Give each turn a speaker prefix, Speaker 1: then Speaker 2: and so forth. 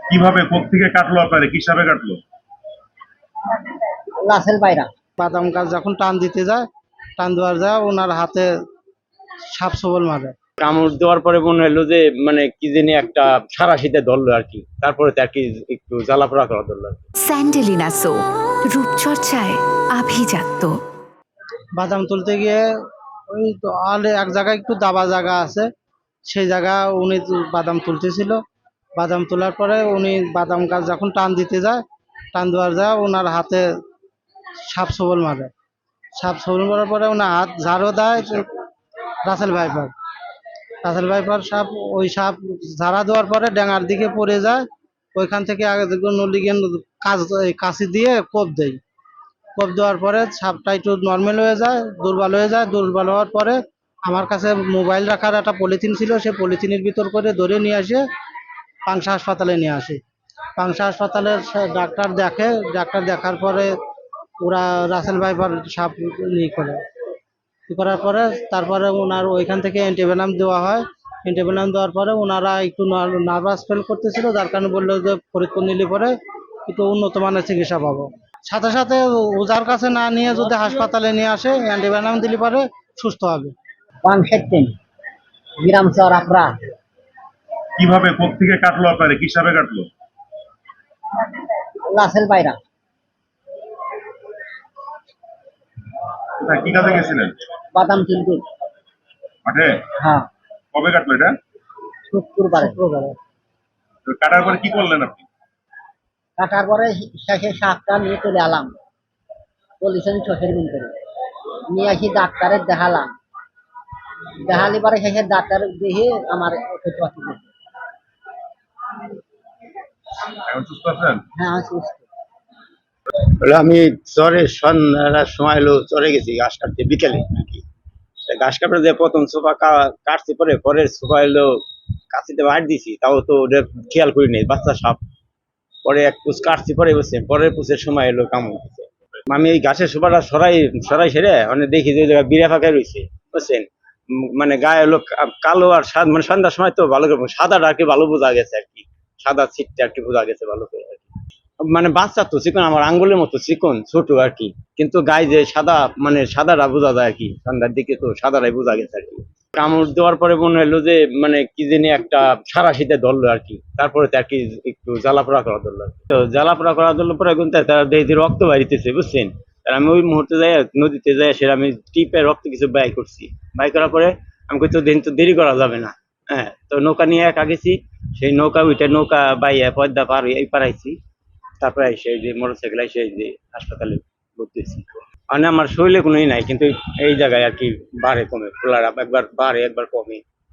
Speaker 1: কিভাবে কোত্থেকে কাটলো আপনারে কি হিসাবে কাটলো?
Speaker 2: রাসেল ভাইরা
Speaker 3: বাদাম গাছ যখন টান দিতে যায়, টান দেওয়ার যায় ওনার হাতে সাপ সবল মারে।
Speaker 4: কামড় দেওয়ার পরে মনে হলো যে মানে কি জানি একটা সারা শীতে ধরলো আর কি, তারপরে তো আর কি একটু জ্বালাপোড়া করা ধরলো আর কি।
Speaker 5: স্যান্ডেলিনা সো রূপচর্চায় আভিজাত্য।
Speaker 3: বাদাম তুলতে গিয়ে ওই তো আলে এক জায়গায় একটু দাবা জায়গা আছে, সেই জায়গা উনি বাদাম তুলতেছিল। বাদাম তোলার পরে উনি বাদাম গাছ যখন টান দিতে যায়, টান দেওয়ার যায় ওনার হাতে সাপ সবল মারে। সাপ সবল মারার পরে ওনার হাত ঝাড়ও দেয় রাসেল ভাইপার। রাসেল ভাইপার সাপ, ওই সাপ ঝাড়া দেওয়ার পরে ড্যাঙার দিকে পড়ে যায়। ওইখান থেকে আগে দেখুন নলিগেন কাঁচি দিয়ে কোপ দেয়। কোপ দেওয়ার পরে সাপটা একটু নর্মাল হয়ে যায়, দুর্বল হয়ে যায়। দুর্বল হওয়ার পরে আমার কাছে মোবাইল রাখার একটা পলিথিন ছিল, সেই পলিথিনের ভিতর করে ধরে নিয়ে আসে পাংশা হাসপাতালে নিয়ে আসে। পাংশা হাসপাতালে ডাক্তার দেখে, ডাক্তার দেখার পরে ওরা রাসেল ভাইপার সাপ করে করার পরে তারপরে ওনার ওইখান থেকে অ্যান্টিভেনাম দেওয়া হয়। অ্যান্টিভেনাম দেওয়ার পরে ওনারা একটু নার্ভাস ফিল করতেছিল, যার কারণে বললো যে ফরিদপুর নিলে পরে একটু উন্নত মানের চিকিৎসা পাবো। সাথে সাথে ওজার কাছে না নিয়ে যদি হাসপাতালে নিয়ে আসে, অ্যান্টিভেনাম দিলে পরে সুস্থ হবে।
Speaker 2: 117 গ্রাম চর আপরা
Speaker 1: কিভাবে কোত্থেকে কাটলো আপনারে কি হিসাবে কাটলো?
Speaker 2: রাসেল ভাইরা
Speaker 1: কোথায় কি কাজে গেছিলেন?
Speaker 2: বাদাম তুলতে।
Speaker 1: মাঠে?
Speaker 2: হ্যাঁ,
Speaker 1: কবে কাটলো এটা?
Speaker 2: শুক্রবারে
Speaker 1: তো কাটার পরে কি করলেন আপনি?
Speaker 2: কাটার পরে শেষে সাপটা নিয়ে চলে এলাম পলিশন চোখের বিল করে নিয়ে আসি ডাক্তারের দেখালাম। দেখালি পরে শেষে ডাক্তার দেখে আমার ওষুধ পাতি দিছে।
Speaker 1: এখন সুস্থ আছেন?
Speaker 2: হ্যাঁ, আমি সুস্থ।
Speaker 4: হলো আমি চরে সন্ধ্যার সময় হলো চরে গেছি ঘাস কাটতে বিকেলে আর কি। তা ঘাস কাটতে যে প্রথম সোফা কাটছি, পরে পরের সোফা হলো কাছিতে বাইর দিছি, তাও তো ওটা খেয়াল করি নাই, বাচ্চা সাপ। পরে এক পুষ কাটছি, পরে বসে পরের পুষের সময় এলো কামড় দিছে। আমি এই গাছের সোফাটা সরাই সরাই সেরে মানে দেখি যে ওই জায়গায় বিড়া ফাঁকা রয়েছে, বুঝছেন। মানে গায়ে হলো কালো আর সাদা, মানে সন্ধ্যার সময় তো ভালো করে সাদাটা আর কি ভালো বোঝা গেছে আর কি, সাদা ছিটটা আর কি বোঝা গেছে ভালো করে আর কি। মানে বাচ্চা তো চিকন, আমার আঙ্গুলের মতো চিকন ছোট আর কি, কিন্তু গায়ে যে সাদা, মানে সাদাটা বোঝা যায় আর কি, সন্ধ্যার দিকে তো সাদাটাই বোঝা গেছে আর কি। কামড় দেওয়ার পরে মনে হলো যে মানে কি জানি একটা সারা শীতে ধরলো আর কি, তারপরে তো আর কি একটু জ্বালাপোড়া করা ধরলো আর কি। তো জ্বালাপোড়া করা ধরলো পরে কিন্তু তারা দেখি রক্ত বাইরিতেছে, বুঝছেন। আর আমি ওই মুহূর্তে যাই নদীতে যাই, সেটা আমি টিপে রক্ত কিছু ব্যয় করছি। ব্যয় করার পরে আমি তো দিন তো দেরি করা যাবে না, হ্যাঁ। তো নৌকা নিয়ে একা গেছি, সেই নৌকা উঠে নৌকা বাইয়া পদ্মা পার এই পারাইছি। তারপরে এসে যে মোটরসাইকেল এসে যে হাসপাতালে ভর্তি হয়েছি। মানে আমার শরীরে কোনোই নাই, কিন্তু এই জায়গায় আর কি বাড়ে কমে, খোলার একবার বাড়ে একবার কমে।